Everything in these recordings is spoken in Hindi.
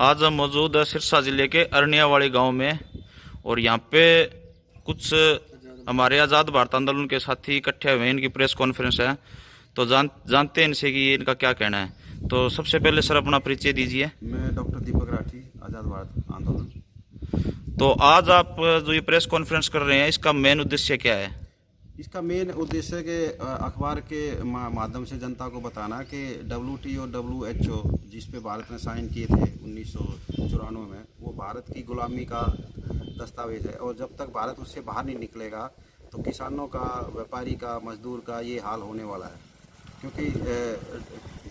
आज हम मौजूद है सिरसा जिले के अरनियावाड़ी गांव में और यहाँ पे कुछ हमारे आज़ाद भारत आंदोलन के साथी इकट्ठे हुए हैं। इनकी प्रेस कॉन्फ्रेंस है तो जानते हैं इनसे कि इनका क्या कहना है। तो सबसे पहले सर अपना परिचय दीजिए। मैं डॉक्टर दीपक राठी, आज़ाद भारत आंदोलन। तो आज आप जो ये प्रेस कॉन्फ्रेंस कर रहे हैं इसका मेन उद्देश्य क्या है? इसका मेन उद्देश्य के अखबार के माध्यम से जनता को बताना कि WTO WHO जिस पे भारत ने साइन किए थे 1994 में, वो भारत की गुलामी का दस्तावेज है और जब तक भारत उससे बाहर नहीं निकलेगा तो किसानों का, व्यापारी का, मजदूर का ये हाल होने वाला है। क्योंकि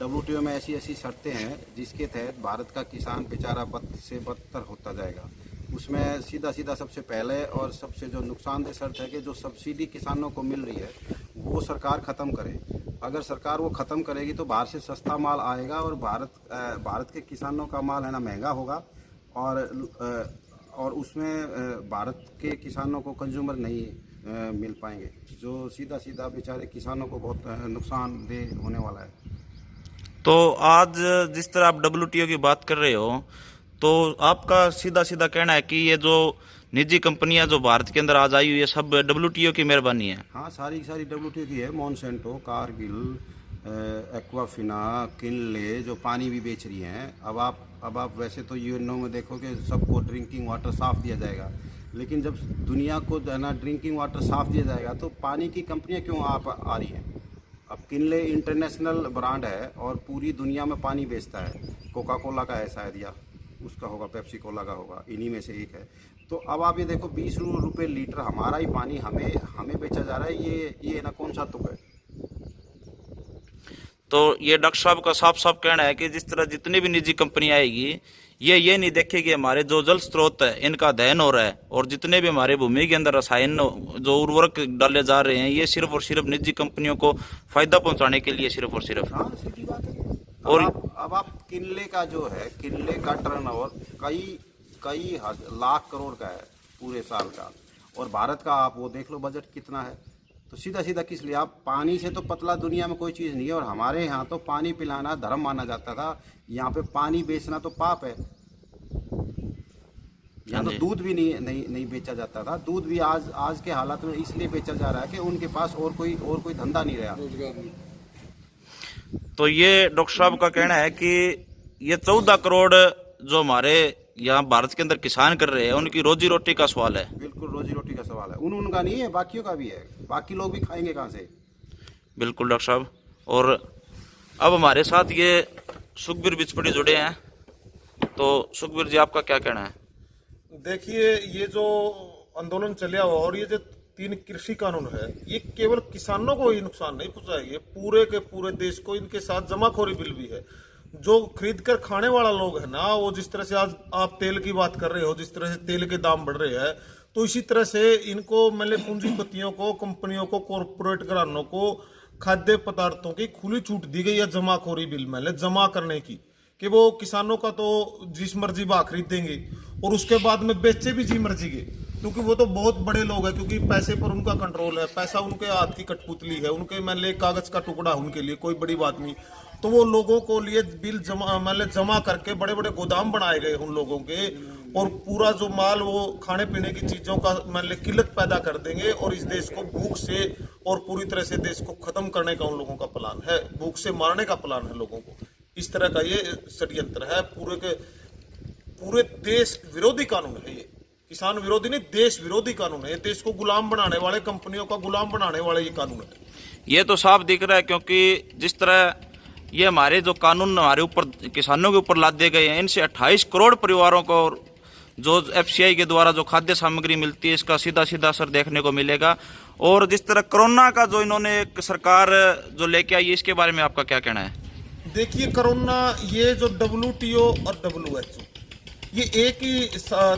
WTO में ऐसी ऐसी शर्तें हैं जिसके तहत भारत का किसान बेचारा बद से बदतर होता जाएगा। उसमें सीधा सीधा सबसे पहले और सबसे जो नुकसानदेह शर्त है कि जो सब्सिडी किसानों को मिल रही है वो सरकार ख़त्म करे। अगर सरकार वो ख़त्म करेगी तो बाहर से सस्ता माल आएगा और भारत के किसानों का माल है ना महंगा होगा और उसमें भारत के किसानों को कंज्यूमर नहीं मिल पाएंगे, जो सीधा सीधा बेचारे किसानों को बहुत नुकसानदेह होने वाला है। तो आज जिस तरह आप WTO की बात कर रहे हो तो आपका सीधा सीधा कहना है कि ये जो निजी कंपनियां जो भारत के अंदर आज आई हुई है सब WTO की मेहरबानी है? हाँ, सारी WTO की है। मॉन्सेंटो, कारगिल, एक्वाफिना, किनले जो पानी भी बेच रही हैं। अब आप वैसे तो UNO में देखो कि सबको ड्रिंकिंग वाटर साफ़ दिया जाएगा, लेकिन जब दुनिया को ना ड्रिंकिंग वाटर साफ़ दिया जाएगा तो पानी की कंपनियां क्यों आ रही हैं? अब किनले इंटरनेशनल ब्रांड है और पूरी दुनिया में पानी बेचता है। कोका कोला का है शायद, या उसका होगा, पेप्सी कोला का होगा, इन्हीं में से एक है। तो अब आप ये देखो 20 रुपये लीटर हमारा ही पानी हमें बेचा जा रहा है। ये ना कौन सा तुक है? तो ये डॉक्टर साहब का साफ साफ कहना है कि जिस तरह जितनी भी निजी कंपनी आएगी ये नहीं देखेगी हमारे जो जल स्रोत है इनका दहन हो रहा है, और जितने भी हमारे भूमि के अंदर रसायन जो उर्वरक डाले जा रहे हैं ये सिर्फ और सिर्फ निजी कंपनियों को फायदा पहुंचाने के लिए सिर्फ और सिर्फ। हाँ, सीधी बात है। और अब आप किनले का जो है, किनले का टर्नओवर कई लाख करोड़ का है पूरे साल का, और भारत का आप वो देख लो बजट कितना है। तो सीधा सीधा किस लिए? आप पानी से तो पतला दुनिया में कोई चीज़ नहीं है, और हमारे यहाँ तो पानी पिलाना धर्म माना जाता था। यहाँ पे पानी बेचना तो पाप है। यहाँ तो दूध भी नहीं बेचा जाता था। दूध भी आज के हालात में इसलिए बेचा जा रहा है कि उनके पास और कोई धंधा नहीं रहा। तो ये डॉक्टर साहब का कहना है कि ये 14 करोड़ जो हमारे यहाँ भारत के अंदर किसान कर रहे हैं उनकी रोजी रोटी का सवाल है। बिल्कुल रोजी रोटी का सवाल है। उनका नहीं है, बाकियों का भी है। बाकी लोग भी खाएंगे कहाँ से? बिल्कुल डॉक्टर साहब। और अब हमारे साथ ये सुखबीर बिचपड़ी जुड़े हैं। तो सुखबीर जी, आपका क्या कहना है? देखिए, ये जो आंदोलन चलिया हुआ और ये जो 3 कृषि कानून है, ये केवल किसानों को ही नुकसान नहीं पहुंचाएंगे, पूरे के पूरे देश को इनके साथ जमाखोरी बिल भी है। जो खरीद कर खाने वाला लोग है ना, वो जिस तरह से आज आप तेल की बात कर रहे हो, जिस तरह से तेल के दाम बढ़ रहे हैं, तो इसी तरह से इनको मतलब पूंजीपतियों को, कंपनियों को, कॉरपोरेट घरानों को खाद्य पदार्थों की खुली छूट दी गई है जमाखोरी बिल में जमा करने की, कि वो किसानों का तो जिस मर्जी बा खरीदेंगे और उसके बाद में बेचे भी जी मर्जी के, क्योंकि वो तो बहुत बड़े लोग हैं, क्योंकि पैसे पर उनका कंट्रोल है। पैसा उनके हाथ की कठपुतली है, उनके मतलब कागज का टुकड़ा उनके लिए कोई बड़ी बात नहीं। तो वो लोगों को लिए बिल जमा करके बड़े बड़े गोदाम बनाए गए उन लोगों के, और पूरा जो माल वो खाने पीने की चीजों का मतलब किल्लत पैदा कर देंगे, और इस देश को भूख से और पूरी तरह से देश को खत्म करने का उन लोगों का प्लान है, भूख से मारने का प्लान है लोगों को। इस तरह का ये षड्यंत्र है। पूरे देश विरोधी कानून है ये, किसान विरोधी नहीं, देश विरोधी कानून है। देश को गुलाम बनाने वाले, कंपनियों का गुलाम बनाने वाले ये कानून है। ये तो साफ दिख रहा है, क्योंकि जिस तरह ये हमारे जो कानून हमारे ऊपर किसानों के ऊपर लाद दिए गए हैं, इनसे 28 करोड़ परिवारों को जो FCI के द्वारा जो खाद्य सामग्री मिलती है इसका सीधा सीधा असर देखने को मिलेगा। और जिस तरह कोरोना का जो इन्होंने सरकार जो लेके आई, इसके बारे में आपका क्या कहना है? देखिए, कोरोना, ये जो WTO और WHO, ये एक ही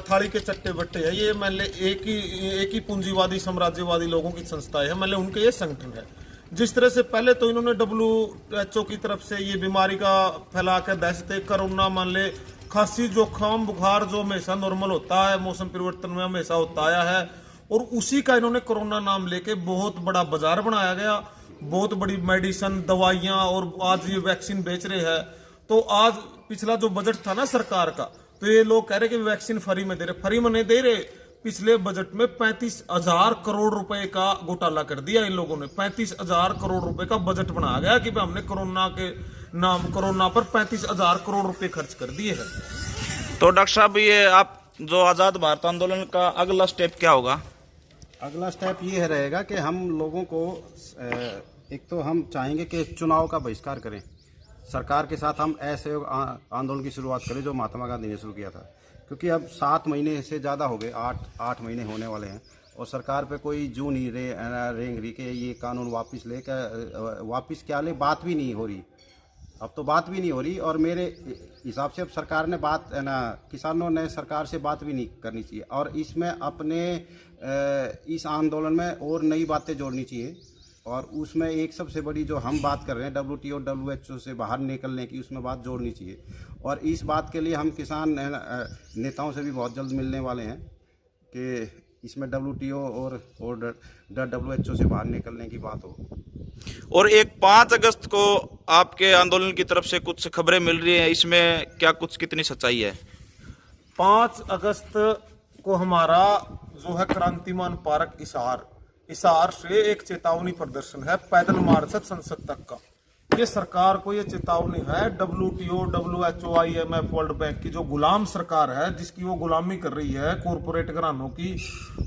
थाली के चट्टे बट्टे है। ये मतलब एक ही पूंजीवादी साम्राज्यवादी लोगों की संस्थाएं है, मतलब उनके ये संगठन है। जिस तरह से पहले तो इन्होंने WHO की तरफ से ये बीमारी का फैला कर दहशत कोरोना, मान ले खांसी, जुकाम, बुखार जो हमेशा नॉर्मल होता है, मौसम परिवर्तन में हमेशा होता आया है, और उसी का इन्होंने कोरोना नाम लेके बहुत बड़ा बाजार बनाया गया, बहुत बड़ी मेडिसिन, दवाइयां, और आज ये वैक्सीन बेच रहे हैं। तो आज पिछला जो बजट था ना सरकार का, तो ये लोग कह रहे कि वैक्सीन फ्री में दे रहे, फ्री में नहीं दे रहे। पिछले बजट में 35,000 करोड़ रुपए का घोटाला कर दिया इन लोगों ने। 35,000 करोड़ रुपए का बजट बनाया गया कि हमने कोरोना पर 35,000 करोड़ रुपए खर्च कर दिए हैं। तो डॉक्टर साहब, ये आप जो आजाद भारत आंदोलन का अगला स्टेप क्या होगा? अगला स्टेप ये रहेगा कि हम लोगों को एक तो हम चाहेंगे कि चुनाव का बहिष्कार करें, सरकार के साथ हम असहयोग आंदोलन की शुरुआत करें जो महात्मा गांधी ने शुरू किया था, क्योंकि अब 7 महीने से ज़्यादा हो गए, 8 महीने होने वाले हैं और सरकार पे कोई जू नहीं रेंग रही कि ये कानून वापस क्या ले, बात भी नहीं हो रही। अब तो बात भी नहीं हो रही और मेरे हिसाब से अब सरकार ने किसानों ने सरकार से बात भी नहीं करनी चाहिए और इसमें अपने इस आंदोलन में और नई बातें जोड़नी चाहिए। और उसमें एक सबसे बड़ी जो हम बात कर रहे हैं WTO WHO से बाहर निकलने की, उसमें बात जोड़नी चाहिए। और इस बात के लिए हम किसान नेताओं से भी बहुत जल्द मिलने वाले हैं कि इसमें WTO और WHO से बाहर निकलने की बात हो। और एक 5 अगस्त को आपके आंदोलन की तरफ से कुछ खबरें मिल रही हैं, इसमें क्या कुछ कितनी सच्चाई है? 5 अगस्त को हमारा जो है क्रांतिमान पार्क इसार से एक चेतावनी प्रदर्शन है, पैदल मार्च है संसद तक का। ये सरकार को ये चेतावनी है WTO, WHO, IMF, world bank की जो गुलाम सरकार है, जिसकी वो गुलामी कर रही है कॉरपोरेट घरानों की,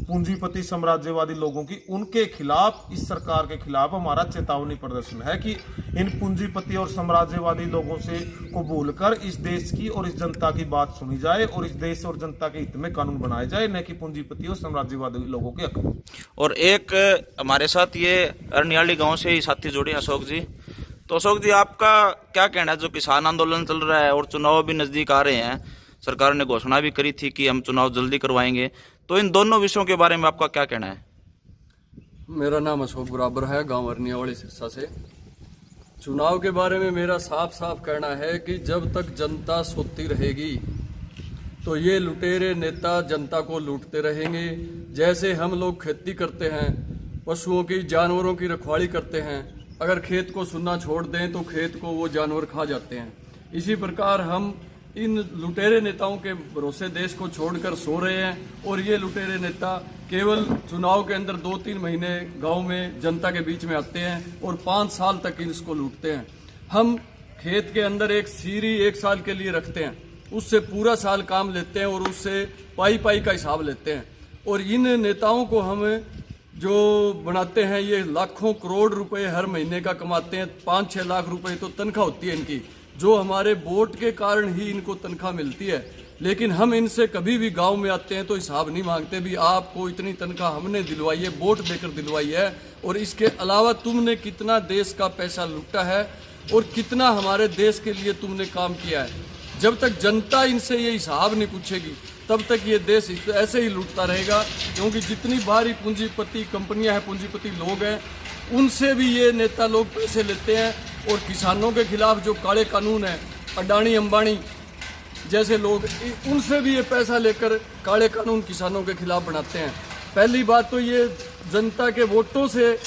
पूंजीपति साम्राज्यवादी लोगों की, उनके खिलाफ, इस सरकार के खिलाफ हमारा चेतावनी प्रदर्शन है कि इन पूंजीपति और साम्राज्यवादी लोगों से को बोलकर इस देश की और इस जनता की बात सुनी जाए और इस देश और जनता के हित में कानून बनाए जाए, न कि पूंजीपति और साम्राज्यवादी लोगों के हक में। और एक हमारे साथ ये अरनियाली गांव से ही साथी जोड़े अशोक जी। तो अशोक जी, आपका क्या कहना है, जो किसान आंदोलन चल रहा है और चुनाव भी नजदीक आ रहे हैं, सरकार ने घोषणा भी करी थी कि हम चुनाव जल्दी करवाएंगे, तो इन दोनों विषयों के बारे में आपका क्या कहना है? मेरा नाम अशोक बराबर है, गांव अरनियावाली सिरसा से। चुनाव के बारे में मेरा साफ साफ कहना है कि जब तक जनता सोती रहेगी तो ये लुटेरे नेता जनता को लूटते रहेंगे। जैसे हम लोग खेती करते हैं, पशुओं की, जानवरों की रखवाली करते हैं, अगर खेत को सुनना छोड़ दें तो खेत को वो जानवर खा जाते हैं। इसी प्रकार हम इन लुटेरे नेताओं के भरोसे देश को छोड़कर सो रहे हैं और ये लुटेरे नेता केवल चुनाव के अंदर 2-3 महीने गांव में जनता के बीच में आते हैं और 5 साल तक इसको लूटते हैं। हम खेत के अंदर एक सीरी 1 साल के लिए रखते हैं, उससे पूरा साल काम लेते हैं और उससे पाई का हिसाब लेते हैं। और इन नेताओं को हम जो बनाते हैं, ये लाखों करोड़ रुपए हर महीने का कमाते हैं। 5-6 लाख रुपए तो तनख्वाह होती है इनकी, जो हमारे वोट के कारण ही इनको तनख्वाह मिलती है। लेकिन हम इनसे कभी भी गांव में आते हैं तो हिसाब नहीं मांगते भी आपको इतनी तनख्वाह हमने दिलवाई है, वोट देकर दिलवाई है, और इसके अलावा तुमने कितना देश का पैसा लूटा है और कितना हमारे देश के लिए तुमने काम किया है। जब तक जनता इनसे ये हिसाब नहीं पूछेगी तब तक ये देश ऐसे ही लूटता रहेगा, क्योंकि जितनी बाहरी पूंजीपति कंपनियां हैं, पूंजीपति लोग हैं, उनसे भी ये नेता लोग पैसे लेते हैं। और किसानों के खिलाफ जो काले कानून है, अडानी अंबानी जैसे लोग, उनसे भी ये पैसा लेकर काले कानून किसानों के खिलाफ बनाते हैं। पहली बात तो ये जनता के वोटों से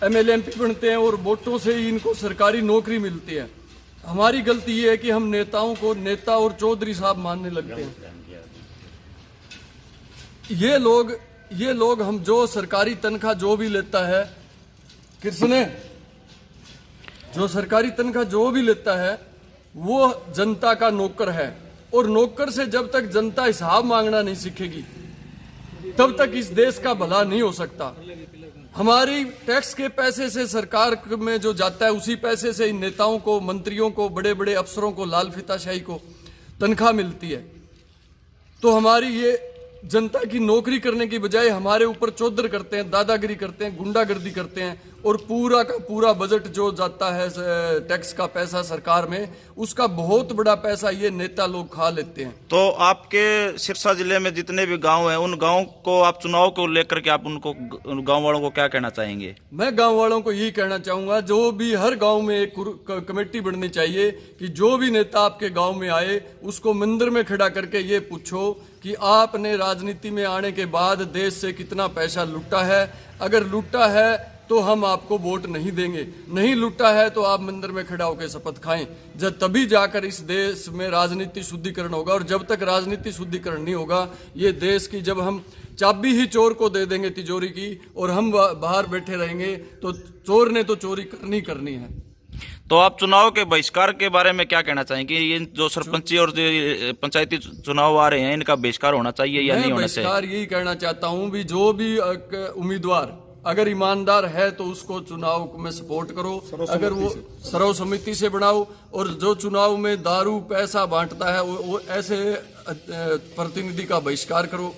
MLA MP बनते हैं और वोटों से ही इनको सरकारी नौकरी मिलती है। हमारी गलती ये है कि हम नेताओं को नेता और चौधरी साहब मानने लगते हैं। ये लोग हम जो सरकारी तनख्वाह जो भी लेता है, किसने जो सरकारी तनख्वाह जो भी लेता है वो जनता का नौकर है। और नौकर से जब तक जनता हिसाब मांगना नहीं सीखेगी तब तक इस देश का भला नहीं हो सकता। हमारी टैक्स के पैसे से सरकार में जो जाता है, उसी पैसे से इन नेताओं को, मंत्रियों को, बड़े बड़े अफसरों को, लाल फीताशाही को तनख्वाह मिलती है। तो हमारी ये जनता की नौकरी करने की बजाय हमारे ऊपर चौधर करते हैं, दादागिरी करते हैं, गुंडागर्दी करते हैं, और पूरा का पूरा बजट जो जाता है टैक्स का पैसा सरकार में, उसका बहुत बड़ा पैसा ये नेता लोग खा लेते हैं। तो आपके सिरसा जिले में जितने भी गांव हैं, उन गांव को आप चुनाव को लेकर के आप उनको, गांव वालों को क्या कहना चाहेंगे? मैं गांव वालों को यही कहना चाहूंगा, जो भी हर गांव में एक कमेटी बननी चाहिए कि जो भी नेता आपके गांव में आए उसको मंदिर में खड़ा करके ये पूछो कि आपने राजनीति में आने के बाद देश से कितना पैसा लूटा है। अगर लूटा है तो हम आपको वोट नहीं देंगे। नहीं लूटा है तो आप मंदिर में खड़ा होकर शपथ खाएं। जब तभी जाकर इस देश में राजनीति शुद्धिकरण होगा। और जब तक राजनीति शुद्धिकरण नहीं होगा, ये देश की जब हम चाबी ही चोर को दे देंगे तिजोरी की और हम बाहर बैठे रहेंगे, तो चोर ने तो चोरी करनी है। तो आप चुनाव के बहिष्कार के बारे में क्या कहना चाहेंगे? ये जो सरपंची और जो पंचायती चुनाव आ रहे हैं, इनका बहिष्कार होना चाहिए या नहीं होना चाहिए? बहिष्कार यही कहना चाहता हूं भी जो भी उम्मीदवार अगर ईमानदार है तो उसको चुनाव में सपोर्ट करो, अगर वो सर्वसम्मति से बनाओ। और जो चुनाव में दारू पैसा बांटता है वो ऐसे प्रतिनिधि का बहिष्कार करो।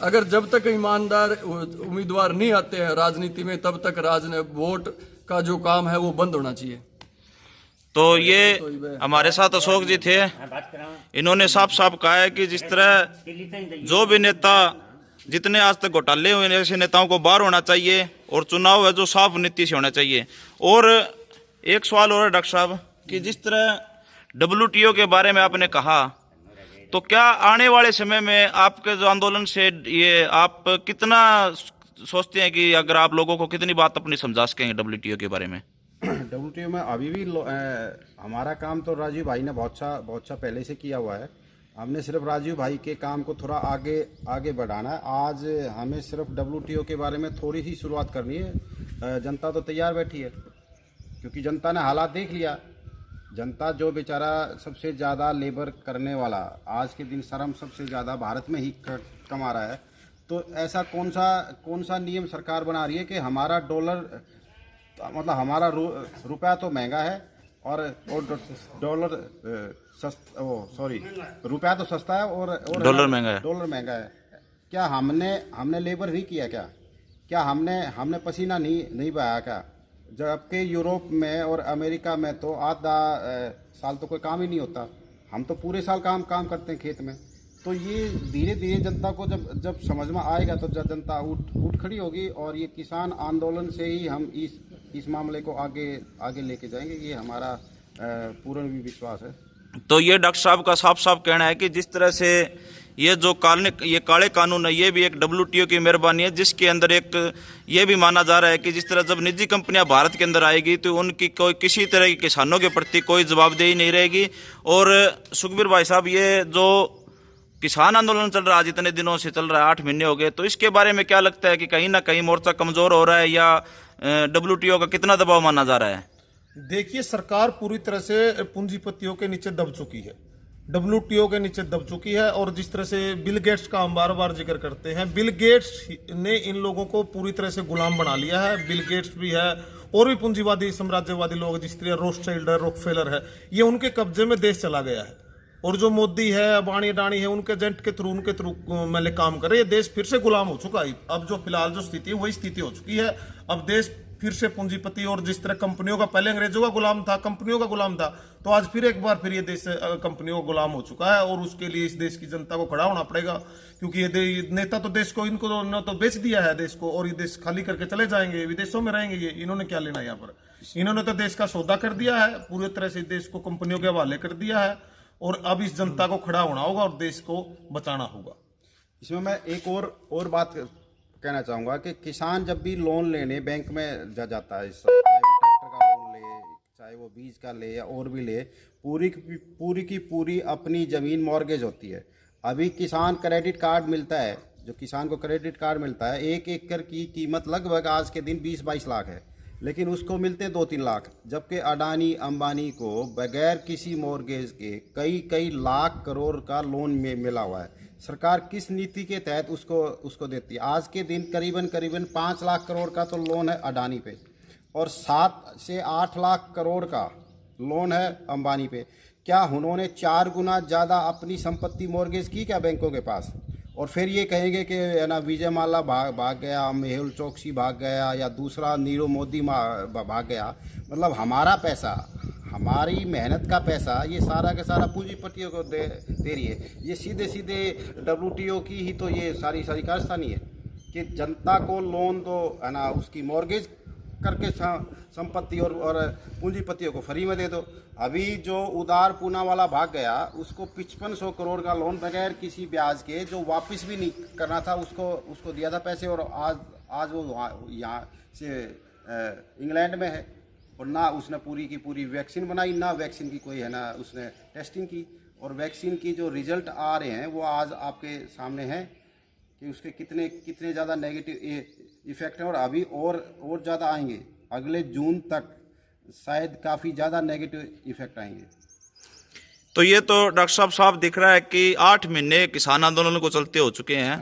अगर जब तक ईमानदार उम्मीदवार नहीं आते हैं राजनीति में, तब तक वोट का जो काम है वो बंद होना चाहिए। तो ये हमारे साथ अशोक जी थे। इन्होंने साफ साफ कहा है कि जिस तरह जो भी नेता, जितने आज तक घोटाले हुए ऐसे नेताओं को बाहर होना चाहिए और चुनाव है जो साफ नीति से होना चाहिए। और एक सवाल और है डॉक्टर साहब कि जिस तरह WTO के बारे में आपने कहा, तो क्या आने वाले समय में आपके जो आंदोलन से ये आप कितना सोचते हैं कि अगर आप लोगों को कितनी बात अपनी समझा सकेंगे WTO के बारे में? WTO में अभी भी हमारा काम तो राजीव भाई ने बहुत सा पहले से किया हुआ है। हमने सिर्फ राजीव भाई के काम को थोड़ा आगे बढ़ाना है। आज हमें सिर्फ WTO के बारे में थोड़ी सी शुरुआत करनी है। जनता तो तैयार बैठी है, क्योंकि जनता ने हालात देख लिया। जनता जो बेचारा सबसे ज़्यादा लेबर करने वाला, आज के दिन श्रम सबसे ज़्यादा भारत में ही कमा रहा है, तो ऐसा कौन सा नियम सरकार बना रही है कि हमारा डॉलर, मतलब हमारा रुपया तो महंगा है और रुपया तो सस्ता है और डॉलर महंगा है। क्या हमने लेबर नहीं किया? क्या हमने पसीना नहीं बहाया क्या? जबकि यूरोप में और अमेरिका में तो आधा साल तो कोई काम ही नहीं होता, हम तो पूरे साल काम करते हैं खेत में। तो ये धीरे धीरे जनता को जब समझ में आएगा तो जनता उठ खड़ी होगी। और ये किसान आंदोलन से ही हम इस मामले को आगे लेके जाएंगे, ये हमारा पूर्ण विश्वास है। तो ये डॉक्टर साहब का साफ साफ कहना है कि जिस तरह से ये जो काले कानून है, ये भी एक WTO की मेहरबानी है, जिसके अंदर एक ये भी माना जा रहा है कि जिस तरह जब निजी कंपनियां भारत के अंदर आएगी तो उनकी कोई किसी तरह की किसानों के प्रति कोई जवाबदेही नहीं रहेगी। और सुखबीर भाई साहब, ये जो किसान आंदोलन चल रहा है, आज इतने दिनों से चल रहा है, 8 महीने हो गए, तो इसके बारे में क्या लगता है कि कहीं ना कहीं मोर्चा कमजोर हो रहा है या WTO का कितना दबाव माना जा रहा है? देखिए, सरकार पूरी तरह से पूंजीपतियों के नीचे दब चुकी है, WTO के नीचे दब चुकी है। और जिस तरह से बिल गेट्स का हम बार बार जिक्र करते हैं, बिल गेट्स ने इन लोगों को पूरी तरह से गुलाम बना लिया है। बिल गेट्स भी है और भी पूंजीवादी साम्राज्यवादी लोग, जिस तरह रोथस्चिल्ड है, रॉकफेलर है, ये उनके कब्जे में देश चला गया है। और जो मोदी है, अबानी अडानी है, उनके एजेंट के थ्रू मतलब काम कर रहे हैं। देश फिर से गुलाम हो चुका है। अब जो फिलहाल जो स्थिति है वही स्थिति हो चुकी है। अब देश फिर से पूंजीपति और जिस तरह कंपनियों का, पहले अंग्रेजों का गुलाम था, कंपनियों का गुलाम था, तो आज फिर एक बार फिर ये देश कंपनियों का गुलाम हो चुका है। और उसके लिए इस देश की जनता को खड़ा होना पड़ेगा, क्योंकि ये नेता तो देश को, इनको तो बेच दिया है देश को, और ये देश खाली करके चले जाएंगे, विदेशों में रहेंगे। ये इन्होंने क्या लेना यहाँ पर? इन्होंने तो देश का सौदा कर दिया है, पूरी तरह से देश को कंपनियों के हवाले कर दिया है। और अब इस जनता को खड़ा होना होगा और देश को बचाना होगा। इसमें मैं एक और बात कहना चाहूँगा कि किसान जब भी लोन लेने बैंक में जाता है, चाहे वो ट्रैक्टर का लोन ले, चाहे वो बीज का ले या और भी ले, पूरी की पूरी अपनी ज़मीन मॉर्गेज होती है। अभी किसान क्रेडिट कार्ड मिलता है, जो किसान को क्रेडिट कार्ड मिलता है, 1 एकड़ की कीमत लगभग आज के दिन 20-22 लाख है, लेकिन उसको मिलते 2-3 लाख। जबकि अडानी अंबानी को बगैर किसी मॉर्गेज के कई लाख करोड़ का लोन में मिला हुआ है। सरकार किस नीति के तहत उसको देती है? आज के दिन करीबन 5 लाख करोड़ का तो लोन है अडानी पे, और 7 से 8 लाख करोड़ का लोन है अंबानी पे। क्या उन्होंने 4 गुना ज़्यादा अपनी संपत्ति मॉर्गेज की क्या बैंकों के पास? और फिर ये कहेंगे कि है ना, विजय माल्या भाग गया, मेहुल चोकसी भाग गया, या दूसरा नीरव मोदी भाग गया। मतलब हमारा पैसा, हमारी मेहनत का पैसा, ये सारा का सारा पूंजीपतियों को दे रही है। ये सीधे WTO की ही तो ये सारी कारस्तानी है कि जनता को लोन दो, है ना, उसकी मॉर्गेज करके संपत्ति और पूंजीपतियों को फ्री में दे दो। अभी जो उदार पूना वाला भाग गया, उसको 5500 करोड़ का लोन बगैर किसी ब्याज के, जो वापस भी नहीं करना था, उसको दिया था पैसे, और आज वो यहाँ से इंग्लैंड में है, और ना उसने पूरी की पूरी वैक्सीन बनाई, ना वैक्सीन की कोई है ना उसने टेस्टिंग की। और वैक्सीन की जो रिजल्ट आ रहे हैं वो आज आपके सामने हैं कि उसके कितने कितने ज़्यादा नेगेटिव इफ़ेक्ट हैं, और अभी और ज़्यादा आएंगे। अगले जून तक शायद काफ़ी ज़्यादा नेगेटिव इफ़ेक्ट आएंगे। तो ये तो डॉक्टर साहब साफ दिख रहा है कि 8 महीने किसान आंदोलन को चलते हो चुके हैं,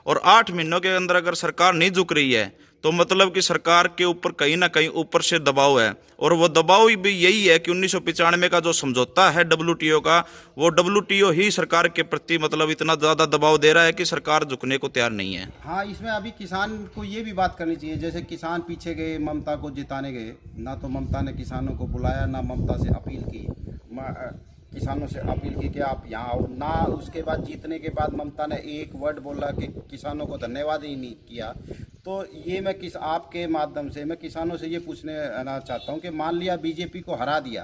और 8 महीनों के अंदर अगर सरकार नहीं झुक रही है तो मतलब कि सरकार के ऊपर कहीं ना कहीं ऊपर से दबाव है। और वो दबाव भी यही है कि 1995 का जो समझौता है WTO का, वो WTO ही सरकार के प्रति मतलब इतना ज़्यादा दबाव दे रहा है कि सरकार झुकने को तैयार नहीं है। हाँ, इसमें अभी किसान को ये भी बात करनी चाहिए, जैसे किसान पीछे गए, ममता को जिताने गए, ना तो ममता ने किसानों को बुलाया, ना ममता से अपील की, किसानों से अपील की कि आप यहाँ आओ, ना उसके बाद जीतने के बाद ममता ने एक वर्ड बोला कि किसानों को धन्यवाद ही नहीं किया। तो ये मैं आपके माध्यम से मैं किसानों से ये पूछना चाहता हूँ कि मान लिया बीजेपी को हरा दिया,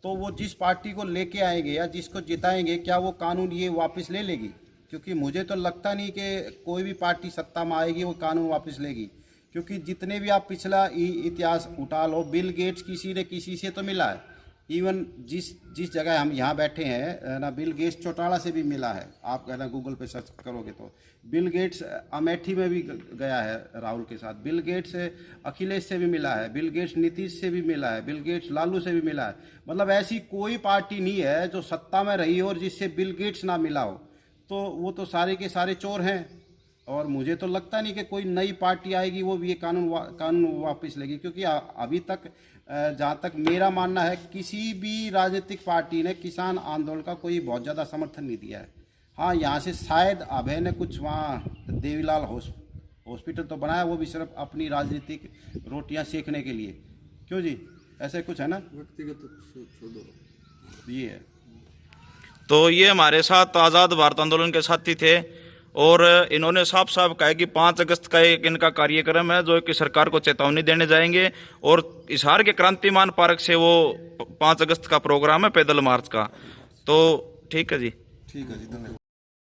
तो वो जिस पार्टी को लेके आएंगे या जिसको जिताएंगे, क्या वो कानून ये वापस ले लेगी? क्योंकि मुझे तो लगता नहीं कि कोई भी पार्टी सत्ता में आएगी वो कानून वापस लेगी, क्योंकि जितने भी आप पिछला इतिहास उठा लो, बिल गेट्स किसी ने किसी से तो मिला है। इवन जिस जगह हम यहाँ बैठे हैं ना, बिल गेट्स चौटाला से भी मिला है। आप ना गूगल पे सर्च करोगे तो बिल गेट्स अमेठी में भी गया है राहुल के साथ, बिल गेट्स अखिलेश से भी मिला है, बिल गेट्स नीतीश से भी मिला है, बिल गेट्स लालू से भी मिला है। मतलब ऐसी कोई पार्टी नहीं है जो सत्ता में रही और जिससे बिल गेट्स ना मिला हो। तो वो तो सारे के सारे चोर हैं, और मुझे तो लगता नहीं कि कोई नई पार्टी आएगी वो भी ये कानून वापस लेगी, क्योंकि अभी तक जहाँ तक मेरा मानना है किसी भी राजनीतिक पार्टी ने किसान आंदोलन का कोई बहुत ज़्यादा समर्थन नहीं दिया है। हाँ, यहाँ से शायद अभय ने कुछ वहाँ देवीलाल हॉस्पिटल तो बनाया, वो भी सिर्फ अपनी राजनीतिक रोटियाँ सेकने के लिए। क्यों जी, ऐसे कुछ है ना, व्यक्तिगत ये है। तो ये हमारे साथ आज़ाद भारत आंदोलन के साथी थे, और इन्होंने साफ साफ कहा कि 5 अगस्त का एक इनका कार्यक्रम है जो कि सरकार को चेतावनी देने जाएंगे, और हिसार के क्रांतिमान पार्क से वो 5 अगस्त का प्रोग्राम है पैदल मार्च का। तो ठीक है जी, ठीक है जी, धन्यवाद।